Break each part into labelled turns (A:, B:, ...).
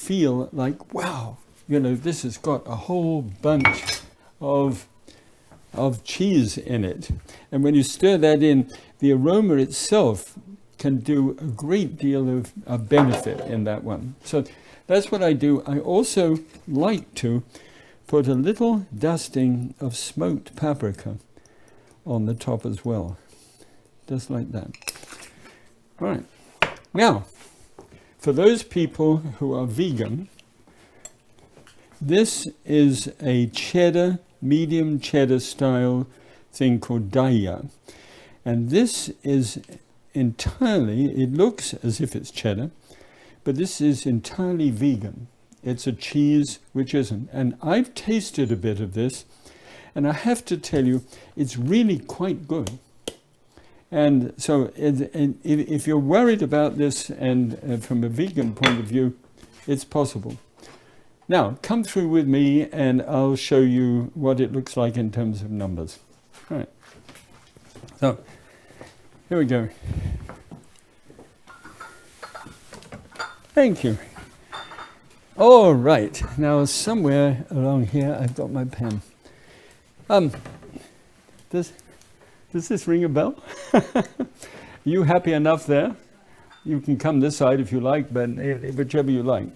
A: feel like, wow, you know, this has got a whole bunch of cheese in it. And when you stir that in, the aroma itself can do a great deal of benefit in that one. So that's what I do. I also like to put a little dusting of smoked paprika on the top as well, just like that. All right. Now, for those people who are vegan, this is a cheddar, medium cheddar style thing called daya. And this is entirely, it looks as if it's cheddar, but this is entirely vegan. It's a cheese which isn't. And I've tasted a bit of this, and I have to tell you, it's really quite good. And so if you're worried about this, and from a vegan point of view, it's possible. Now, come through with me and I'll show you what it looks like in terms of numbers. All right. So, here we go. Thank you. All right. Now, somewhere along here, I've got my pen. Does this ring a bell? Are you happy enough there? You can come this side if you like, but whichever you like,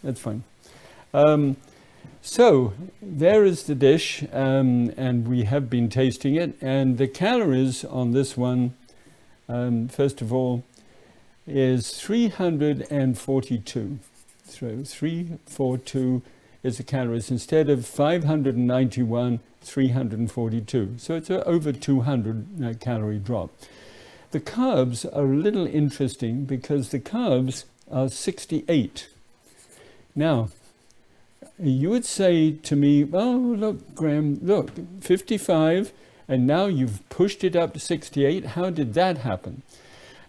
A: that's fine. So there is the dish, and we have been tasting it, and the calories on this one, first of all, is 342. So 342 is the calories instead of 591, 342. So it's an over 200 calorie drop. The carbs are a little interesting because the carbs are 68. Now, you would say to me, oh, look, Graham, look, 55, and now you've pushed it up to 68. How did that happen?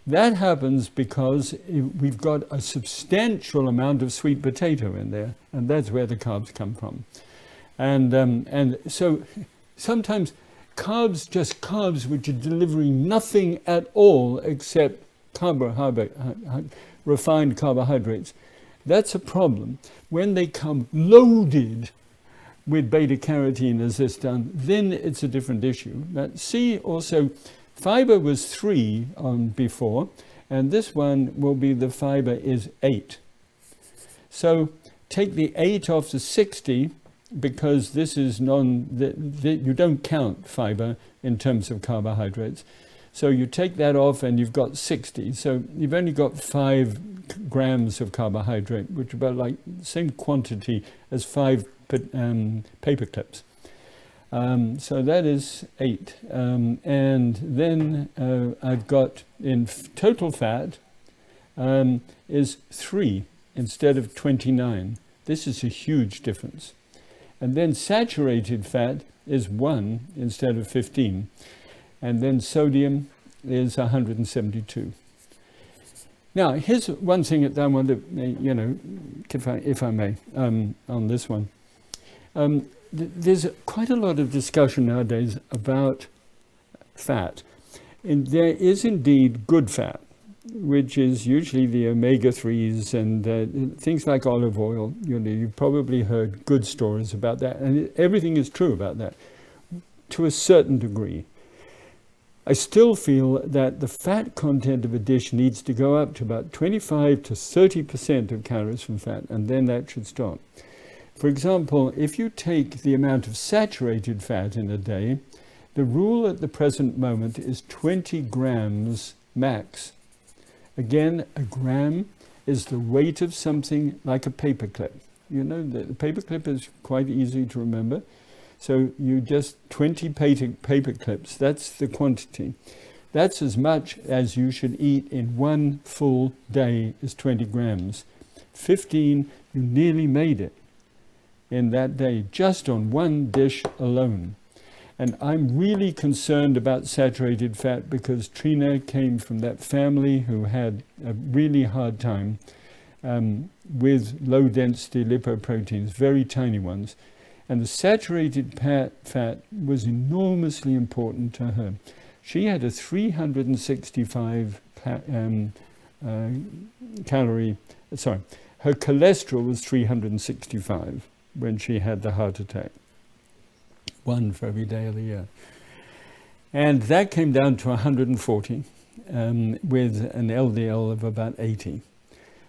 A: That happens because we've got a substantial amount of sweet potato in there, and that's where the carbs come from. And so sometimes just carbs which are delivering nothing at all except refined carbohydrates. That's a problem. When they come loaded with beta-carotene as this done, then it's a different issue. Now, see also, fiber was 3 on before, and this one will be the fiber is 8. So take the 8 off the 60, because this is you don't count fiber in terms of carbohydrates. So you take that off and you've got 60. So you've only got 5 grams of carbohydrate, which is about like the same quantity as 5 paper clips. So that is 8. And then I've got in total fat is 3 instead of 29. This is a huge difference. And then saturated fat is 1 instead of 15. And then sodium is 172. Now, here's one thing that I want to, if I may, on this one. There's quite a lot of discussion nowadays about fat. And there is indeed good fat, which is usually the omega-3s and things like olive oil. You've probably heard good stories about that, and everything is true about that to a certain degree. I still feel that the fat content of a dish needs to go up to about 25 to 30% of calories from fat, and then that should stop. For example, if you take the amount of saturated fat in a day, the rule at the present moment is 20 grams max. Again, a gram is the weight of something like a paperclip. You know, the paperclip is quite easy to remember. So you just 20 paper clips, that's the quantity. That's as much as you should eat in one full day is 20 grams. 15, you nearly made it in that day, just on one dish alone. And I'm really concerned about saturated fat because Trina came from that family who had a really hard time with low density lipoproteins, very tiny ones. And the saturated fat was enormously important to her. She had a 365 her her cholesterol was 365 when she had the heart attack. 1 for every day of the year. And that came down to 140 with an LDL of about 80.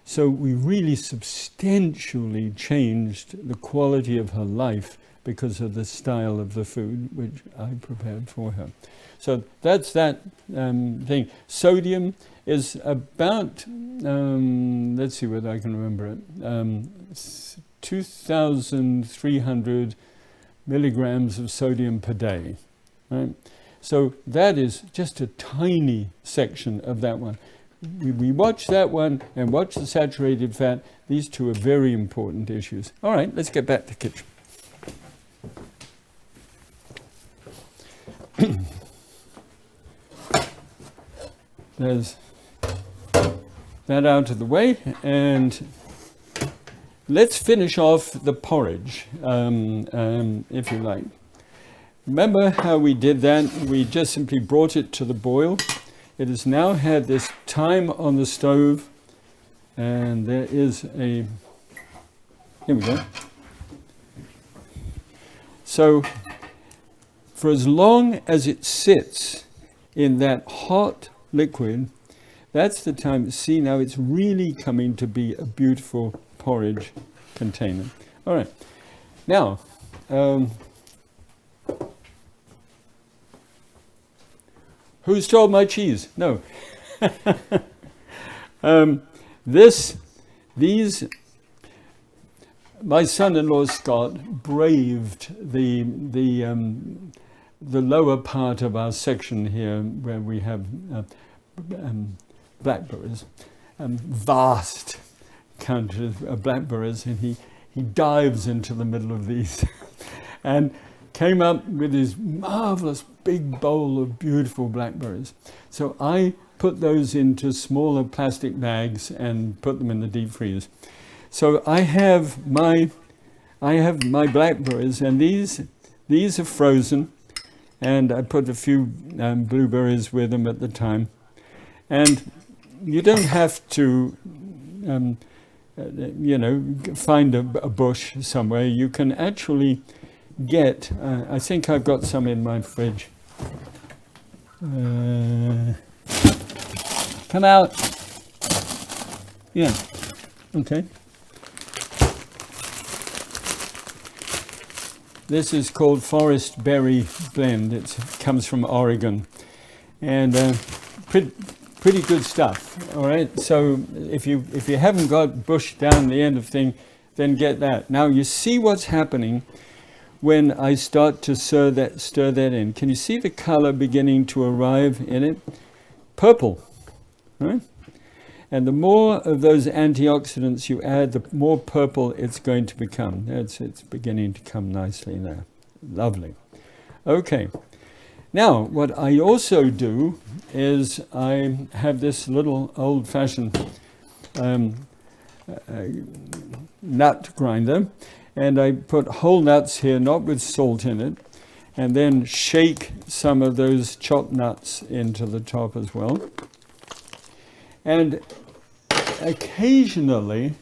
A: So we really substantially changed the quality of her life because of the style of the food which I prepared for her. So that's that thing. Sodium is about, let's see whether I can remember it, 2,300 milligrams of sodium per day, right? So that is just a tiny section of that one. We watch that one and watch the saturated fat. These two are very important issues. All right, let's get back to the kitchen. There's that out of the way, and let's finish off the porridge, if you like. Remember how we did that? We just simply brought it to the boil. It has now had this time on the stove, and there is a, here we go. So for as long as it sits in that hot liquid, that's the time. See, now it's really coming to be a beautiful porridge container. All right. Now, who stole my cheese? No. My son-in-law Scott braved the lower part of our section here, where we have blackberries, vast counters of blackberries, and he dives into the middle of these and came up with his marvelous big bowl of beautiful blackberries. So I put those into smaller plastic bags and put them in the deep freeze. So I have my blackberries, and these are frozen, and I put a few blueberries with them at the time. And you don't have to, find a bush somewhere. You can actually get, I think I've got some in my fridge. Come out. Yeah, okay. This is called Forest Berry Blend. It comes from Oregon, and pretty good stuff. All right. So if you haven't got bush down the end of thing, then get that. Now you see what's happening when I start to stir that in. Can you see the color beginning to arrive in it? Purple, right? And the more of those antioxidants you add, the more purple it's going to become. It's beginning to come nicely now. Lovely. Okay. Now, what I also do is I have this little old-fashioned nut grinder, and I put whole nuts here, not with salt in it, and then shake some of those chopped nuts into the top as well. And occasionally,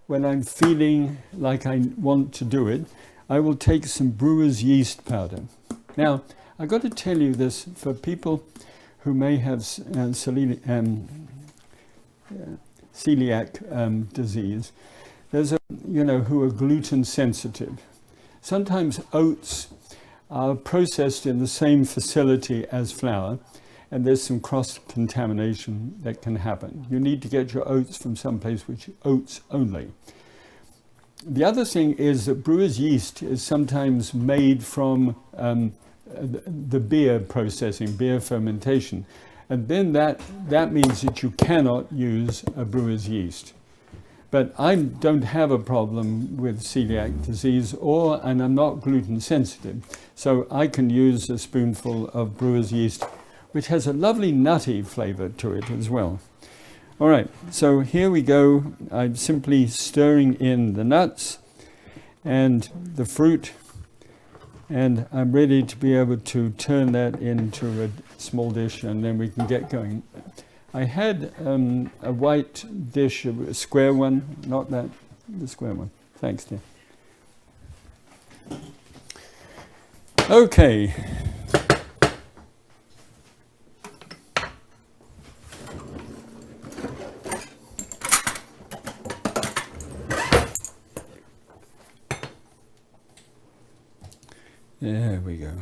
A: when I'm feeling like I want to do it, I will take some brewer's yeast powder. Now, I've got to tell you this for people who may have celiac disease. There's who are gluten sensitive. Sometimes oats are processed in the same facility as flour, and there's some cross-contamination that can happen. You need to get your oats from someplace which oats only. The other thing is that brewer's yeast is sometimes made from the beer processing, beer fermentation. And then that means that you cannot use a brewer's yeast. But I don't have a problem with celiac disease, and I'm not gluten sensitive. So I can use a spoonful of brewer's yeast, which has a lovely nutty flavor to it as well. All right, so here we go. I'm simply stirring in the nuts and the fruit, and I'm ready to be able to turn that into a small dish, and then we can get going. I had a white dish, a square one, not that, the square one. Thanks, dear. Okay. There we go.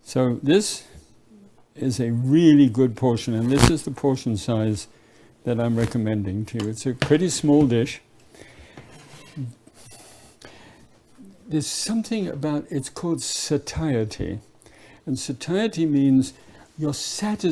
A: So this is a really good portion, and this is the portion size that I'm recommending to you. It's a pretty small dish. There's something about, it's called satiety. And satiety means you're satisfied.